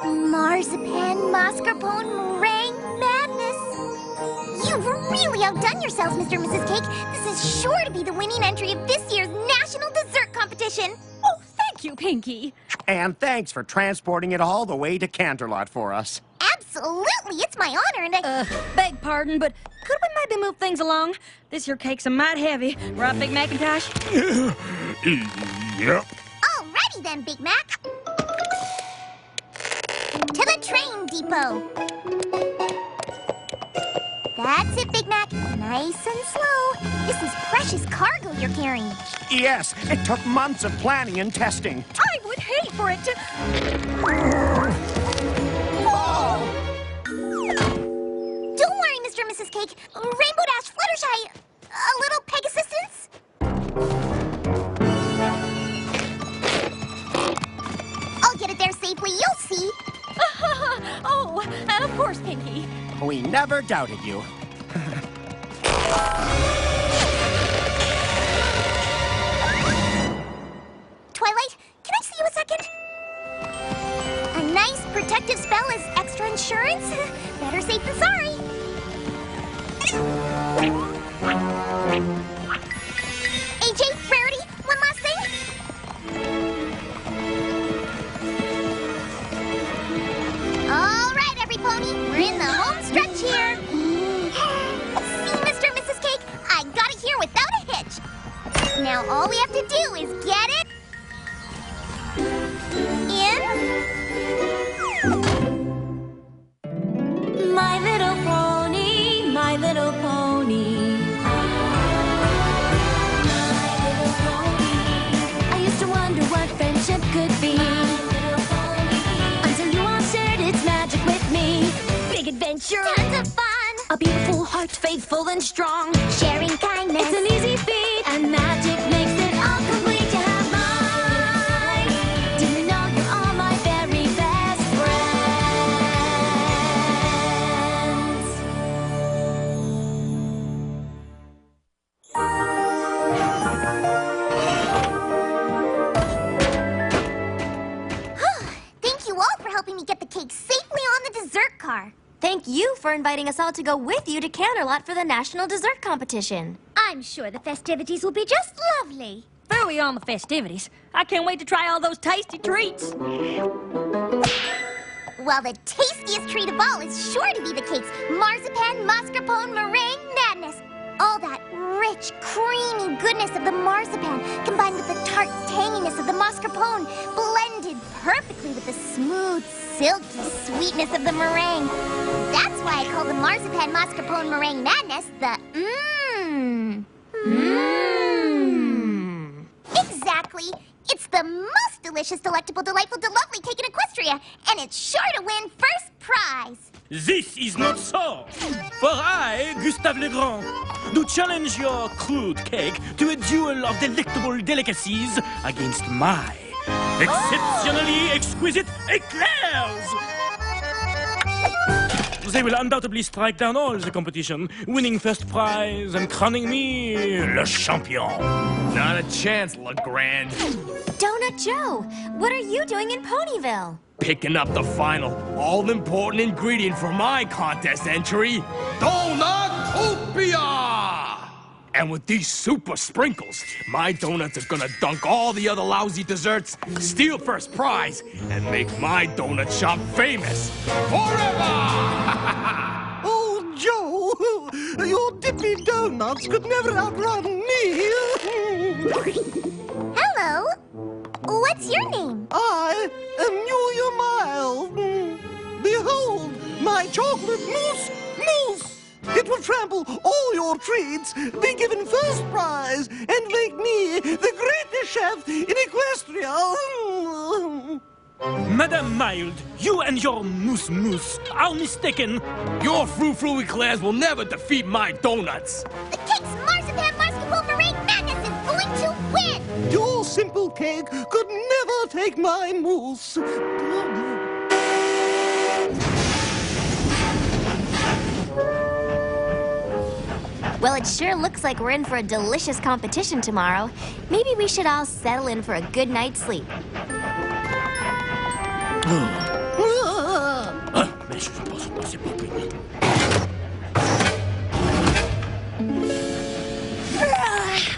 Marzipan, mascarpone, meringue, madness. You've really outdone yourselves, Mr. and Mrs. Cake. This is sure to be the winning entry of this year's National Dessert Competition. Oh, thank you, Pinkie. And thanks for transporting it all the way to Canterlot for us. Absolutely, it's my honor, and I... Beg pardon, but could we maybe move things along? This here cake's a mite heavy. Right, Big Macintosh? Yep. Alrighty then, Big Mac. To the train depot. That's it, Big Mac. Nice and slow. This is precious cargo you're carrying. Yes, it took months of planning and testing. I would hate for it to... Don't worry, Mr. and Mrs. Cake. Rainbow Dash, Fluttershy, a little Pegasusance? I'll get it there safely, you'll see. Oh, of course, Pinkie. We never doubted you. Twilight, can I see you a second? A nice protective spell is extra insurance. Better safe than sorry. AJ, Rarity, one last thing. All right, every pony, we're in the home stretch here. See, Mr. and Mrs. Cake, I got it here without a hitch. Now all we have to do is get it in. My little pony, my little pony. My little pony. I used to wonder what friendship could be. Until you all shared its magic with me. Big adventure, Tons of fun. a beautiful heart, faithful and strong. Sharing kindness. It's an easy feat, and magic makes it all complete to have mine. Do you know you're all my very best friends? Thank you all for helping me get the cake safely on the dessert car. Thank you for inviting us all to go with you to Canterlot for the National Dessert Competition. I'm sure the festivities will be just lovely. Before we on the festivities, I can't wait to try all those tasty treats. Well, the tastiest treat of all is sure to be the cake's marzipan, mascarpone, meringue madness. All that rich, creamy goodness of the marzipan combined with the tart tanginess of the mascarpone, blended perfectly with the smooth, silky sweetness of the meringue. That's why I call the marzipan mascarpone meringue madness the Exactly. It's the most delicious, delectable, delightful, delovely cake in Equestria, and it's sure to win first prize. This is not so. For I, Gustave Legrand, do challenge your crude cake to a duel of delectable delicacies against my exceptionally exquisite eclairs. They will undoubtedly strike down all the competition, winning first prize and crowning me le champion. Not a chance, Legrand. Donut Joe, what are you doing in Ponyville? Picking up the final, all-important ingredient for my contest entry, Donutopia! And with these super sprinkles, my donuts are gonna dunk all the other lousy desserts, steal first prize, and make my donut shop famous forever! Oh, Joe, your dippy donuts could never outrun me. Hello. What's your name? I am Julia Miles. Behold, my chocolate mousse. It will trample all your treats, be given first prize, and make me the greatest chef in Equestria. Madame Mild, you and your mousse are mistaken. Your frou-frou eclairs will never defeat my donuts. The cake's marzipan mascarpone meringue madness is going to win. Your simple cake could never take my mousse. Well, it sure looks like we're in for a delicious competition tomorrow. Maybe we should all settle in for a good night's sleep. Mais je ne pense pas, c'est pas fini.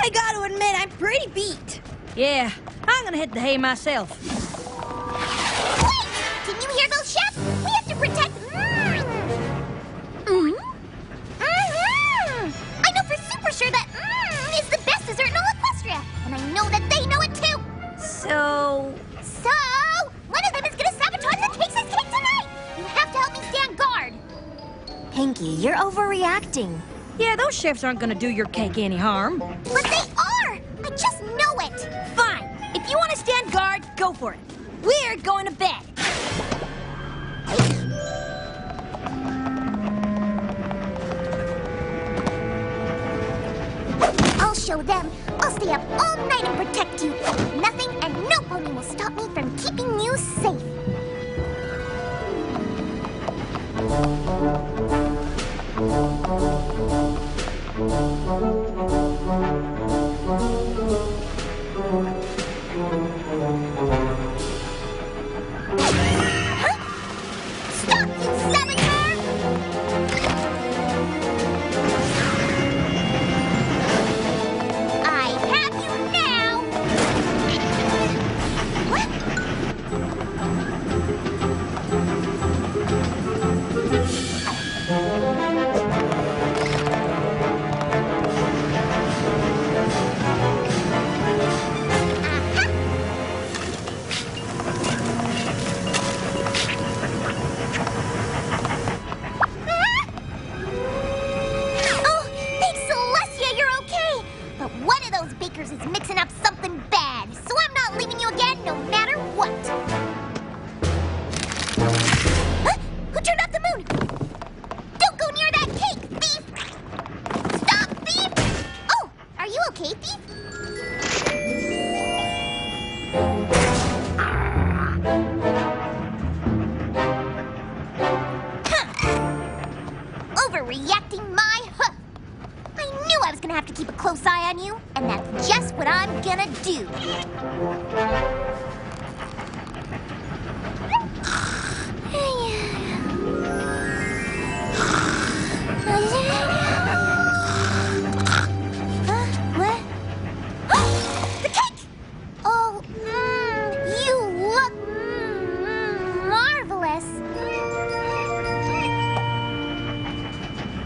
I gotta admit, I'm pretty beat. Yeah, I'm gonna hit the hay myself. Wait! Can you hear those chefs? We have to protect... I know for super sure that is the best dessert in all Equestria. And I know that they know it too. So... So, one of them is gonna sabotage the cakes' cake tonight. You have to help me stand guard. Pinkie, you're overreacting. Yeah, those chefs aren't gonna do your cake any harm. But they are! I just know it! Fine. If you want to stand guard, go for it. We're going to bed. I'll show them. I'll stay up all night and protect you. Nothing and no pony will stop me from keeping you safe. Huh? Stop, you saboteur! I have you now! What? Oh, thanks, Celestia, you're okay. But one of those bakers is mixing up something bad, so I'm not leaving you again no matter what. Huh? Who turned off the moon? Don't go near that cake, thief! Stop, thief! Oh, are you okay, thief? Overreacting my hoof. I knew I was gonna have to keep a close eye on you, and that's just what I'm gonna do. What? The cake! Oh, you look marvelous.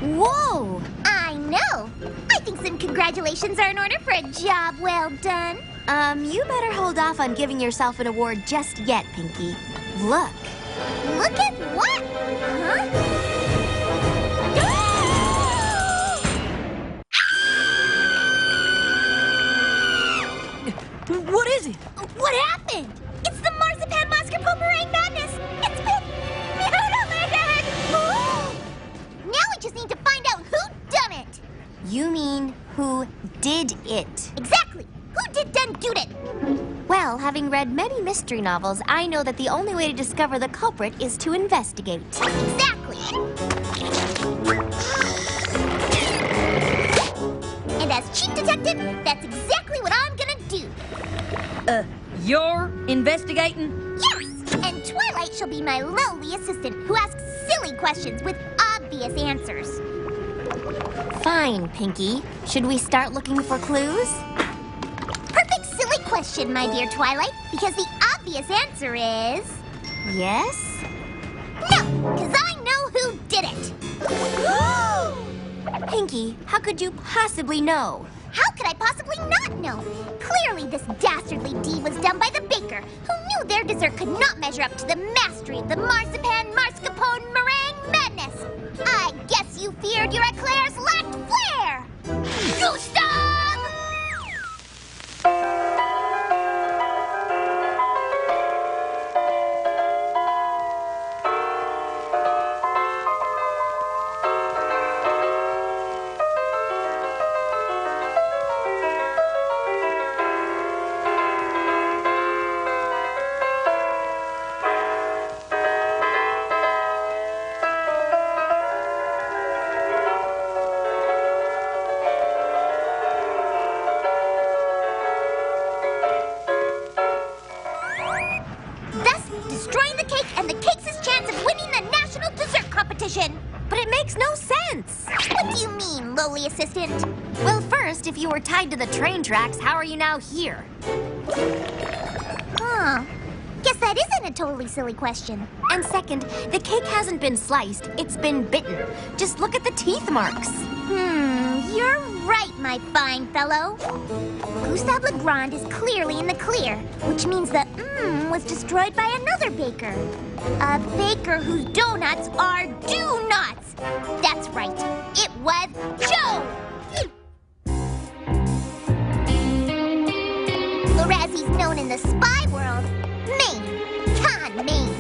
Whoa! I know. I think some congratulations are in order for a job well done. You better hold off on giving yourself an award just yet, Pinkie. Look. Look at what? Huh? What is it? What happened? It's the Marzipan Mascarpone Meringue Madness! It's been mutilated! Now we just need to find out who done it! You mean who did it? Exactly! Who did done doed it? Well, having read many mystery novels, I know that the only way to discover the culprit is to investigate. Exactly! And as chief detective, that's exactly what I'm gonna do. You're investigating? Yes! And Twilight shall be my lowly assistant who asks silly questions with obvious answers. Fine, Pinkie. Should we start looking for clues? Perfect silly question, my dear Twilight, because the obvious answer is... Yes? No, because I know who did it! Pinkie, how could you possibly know? How could I possibly not know? Clearly this dastardly deed was done by the baker, who knew their dessert could not measure up to the mastery of the Marzipan Mascarpone Meringue Madness. I guess you feared your eclairs lacked flair! Gustav! makes no sense. What do you mean, lowly assistant? Well, first, if you were tied to the train tracks, how are you now here? Huh. Guess that isn't a totally silly question. And second, the cake hasn't been sliced, it's been bitten. Just look at the teeth marks. You're right, my fine fellow. Gustave Legrand is clearly in the clear, which means the was destroyed by another baker. A baker whose donuts are do-nuts. That's right, it was Joe. Whereas he's known in the spy world, Maine, Con Maine.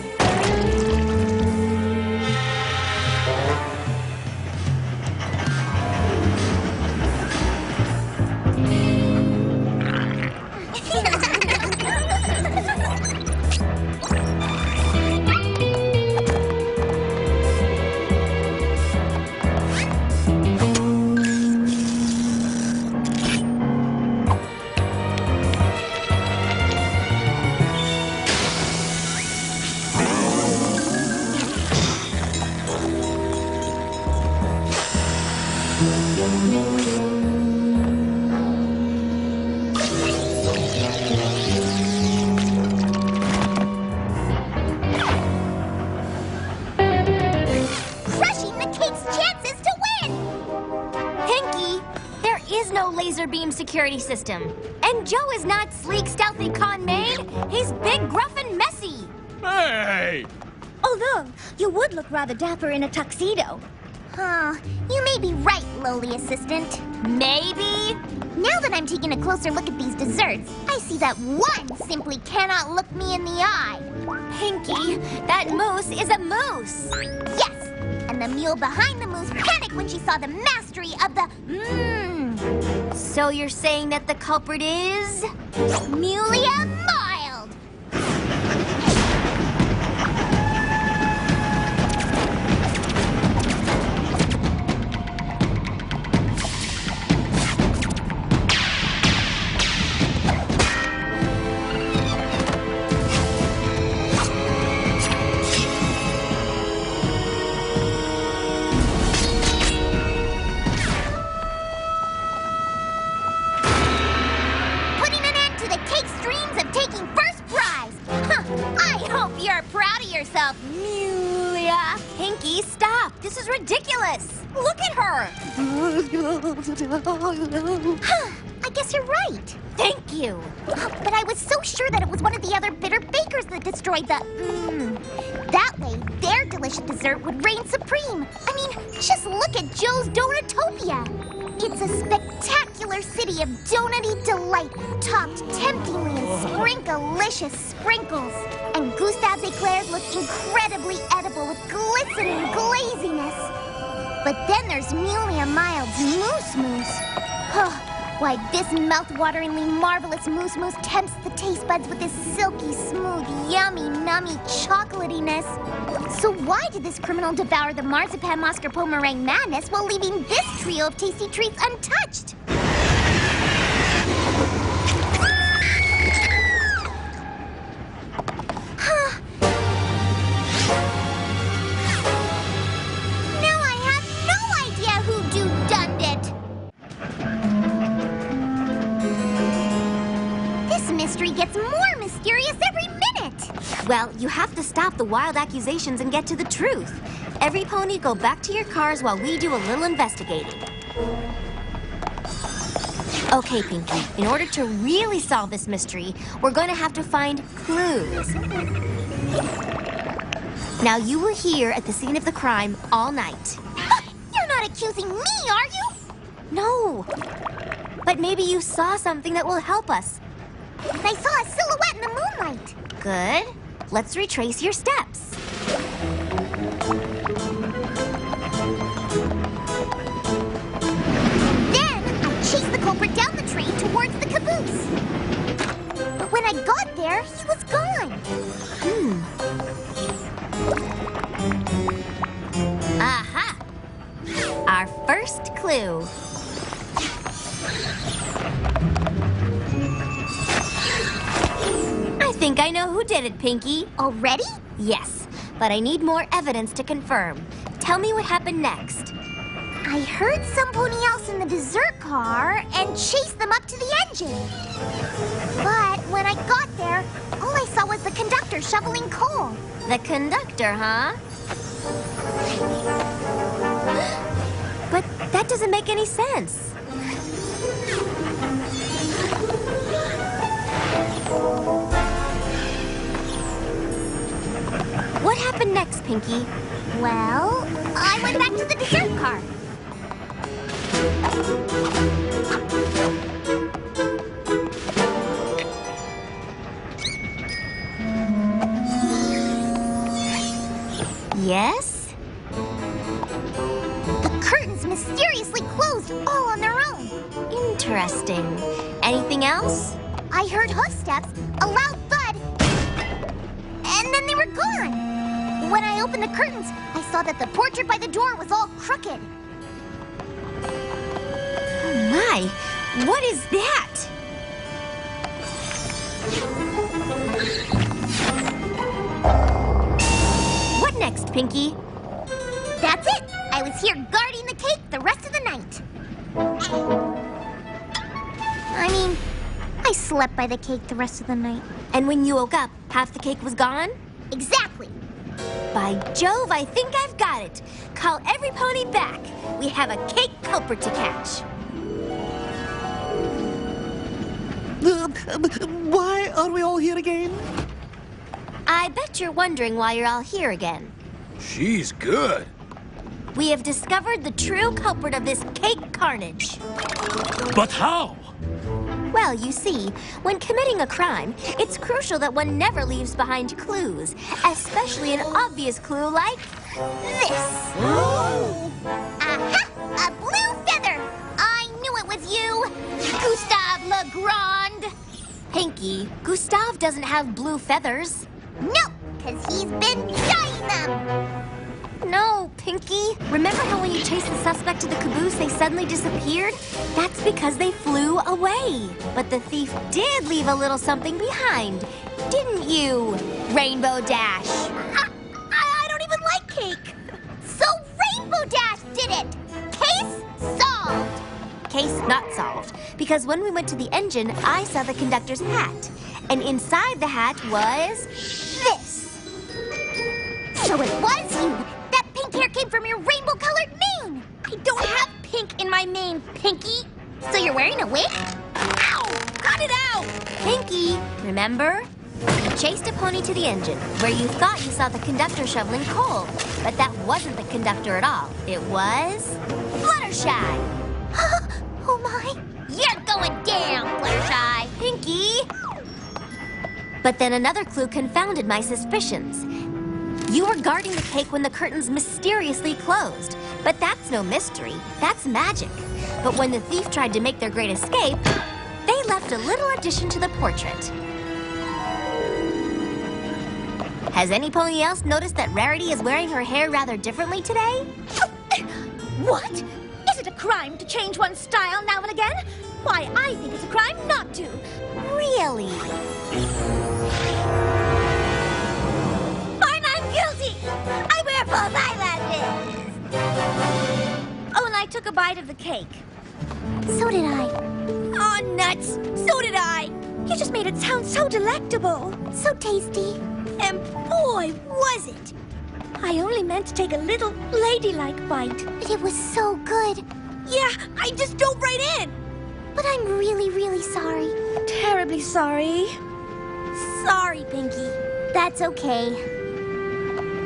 laser beam security system. And Joe is not sleek, stealthy con maid. He's big, gruff, and messy. Hey! Although, you would look rather dapper in a tuxedo. Huh. You may be right, lowly assistant. Maybe? Now that I'm taking a closer look at these desserts, I see that one simply cannot look me in the eye. Pinkie, that moose is a moose. Yes! And the mule behind the moose panicked when she saw the mastery of the So you're saying that the culprit is? Mulia Mild! Mulia! Pinkie, stop! This is ridiculous! Look at her! I guess you're right. Thank you! But I was so sure that it was one of the other bitter bakers that destroyed the That way, their delicious dessert would reign supreme. I mean, just look at Joe's Donutopia. It's a spectacular city of donut-y delight, topped temptingly in sprinkalicious sprinkles. And Gustave's eclairs look incredibly edible with glistening glaziness. But then there's Mulia Mild's Moose Moose. Why, this mouth-wateringly marvelous Moose Moose tempts the taste buds with this silky, smooth, yummy, nummy chocolatiness. So why did this criminal devour the marzipan mascarpone meringue madness while leaving this trio of tasty treats untouched? Now I have no idea who do-done it. This mystery gets more mysterious every minute. Well, you have to stop the wild accusations and get to the truth. Every pony go back to your cars while we do a little investigating. Okay, Pinkie, in order to really solve this mystery, we're going to have to find clues. Now, you were here at the scene of the crime all night. You're not accusing me, are you? No. But maybe you saw something that will help us. I saw a silhouette in the moonlight. Good. Let's retrace your steps. Then I chased the culprit down the train towards the caboose. But when I got there, he was gone. Aha! Our first clue. I think I know who did it, Pinkie. Already? Yes, but I need more evidence to confirm. Tell me what happened next. I heard some pony else in the dessert car and chased them up to the engine. But when I got there, all I saw was the conductor shoveling coal. The conductor, huh? But that doesn't make any sense. What happened next, Pinkie? Well, I went back to the dessert car. Yes? The curtains mysteriously closed all on their own. Interesting. Anything else? I heard hoof steps, a loud thud, and then they were gone. When I opened the curtains, I saw that the portrait by the door was all crooked. Oh my! What is that? What next, Pinkie? That's it! I was here guarding the cake the rest of the night. I mean, I slept by the cake the rest of the night. And when you woke up, half the cake was gone? Exactly. By Jove, I think I've got it. Call every pony back. We have a cake culprit to catch. Why are we all here again? I bet you're wondering why you're all here again. She's good. We have discovered the true culprit of this cake carnage. But how? Well, you see, when committing a crime, it's crucial that one never leaves behind clues, especially an obvious clue like this. Aha! A blue feather! I knew it was you! Gustave Legrand! Pinkie, Gustave doesn't have blue feathers. No, because he's been dyeing them! No, Pinkie. Remember how when you chased the suspect to the caboose, they suddenly disappeared? That's because they flew away. But the thief did leave a little something behind, didn't you, Rainbow Dash? I don't even like cake! So Rainbow Dash did it! Case solved! Case not solved, because when we went to the engine, I saw the conductor's hat. And inside the hat was this. So it was you! That pink hair came from your rainbow-colored mane! I don't have pink in my mane, Pinkie! So you're wearing a wig? Ow! Cut it out! Pinkie, remember? You chased a pony to the engine, where you thought you saw the conductor shoveling coal. But that wasn't the conductor at all. It was Fluttershy. Oh my! You're going down, Fluttershy! Pinkie! But then another clue confounded my suspicions. You were guarding the cake when the curtains mysteriously closed. But that's no mystery. That's magic. But when the thief tried to make their great escape, they left a little addition to the portrait. Has any pony else noticed that Rarity is wearing her hair rather differently today? What? Is it a crime to change one's style now and again? Why, I think it's a crime not to. Really? Fine, I'm guilty! I wear false eyelashes! Oh, and I took a bite of the cake. So did I. Oh, nuts! So did I! You just made it sound so delectable. So tasty. And boy, was it! I only meant to take a little ladylike bite. But it was so good. Yeah, I just dove right in. But I'm really, really sorry. Terribly sorry. Sorry, Pinkie. That's okay.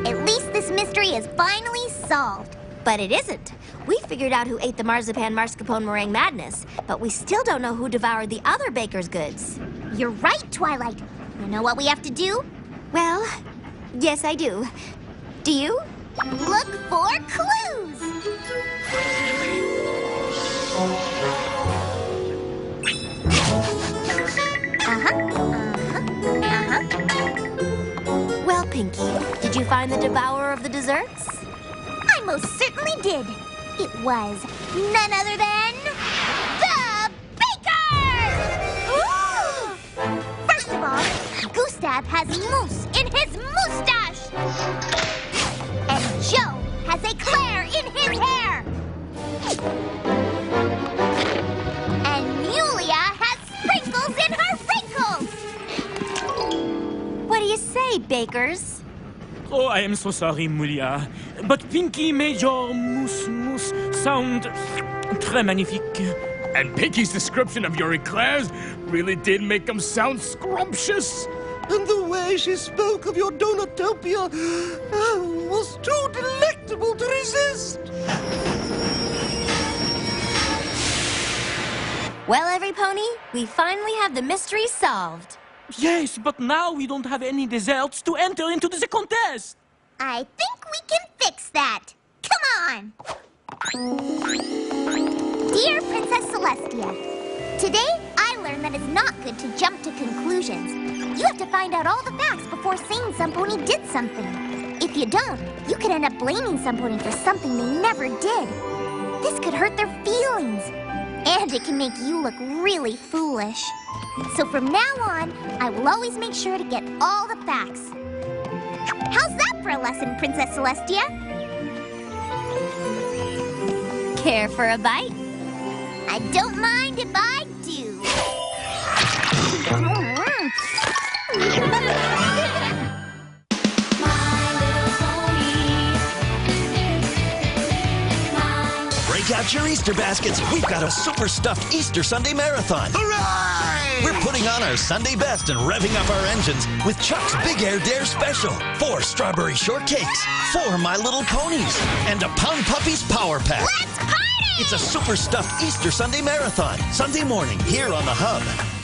At least this mystery is finally solved. But it isn't. We figured out who ate the marzipan mascarpone meringue madness, but we still don't know who devoured the other baker's goods. You're right, Twilight. You know what we have to do? Well, yes, I do. Do you? Look for clues! Well, Pinkie, did you find the devourer of the desserts? I most certainly did. It was none other than the baker! First of all, Gustave has mousse in his moustache. And Joe has a bakers. Oh, I am so sorry, Mulia. But Pinkie made your mousse sound très magnifique. And Pinkie's description of your eclairs really did make them sound scrumptious. And the way she spoke of your Donutopia was too delectable to resist. Well, every pony, we finally have the mystery solved. Yes, but now we don't have any desserts to enter into the contest. I think we can fix that. Come on! Dear Princess Celestia, today I learned that it's not good to jump to conclusions. You have to find out all the facts before saying some pony did something. If you don't, you could end up blaming some pony for something they never did. This could hurt their feelings. And it can make you look really foolish. So from now on, I will always make sure to get all the facts. How's that for a lesson, Princess Celestia? Care for a bite? I don't mind if I do. Break out your Easter baskets. We've got a super stuffed Easter Sunday marathon. Hooray! We're putting on our Sunday best and revving up our engines with Chuck's Big Air Dare Special. 4 strawberry shortcakes, 4 My Little Ponies, and a Pound Puppies Power Pack. Let's party! It's a super stuffed Easter Sunday marathon. Sunday morning here on the Hub.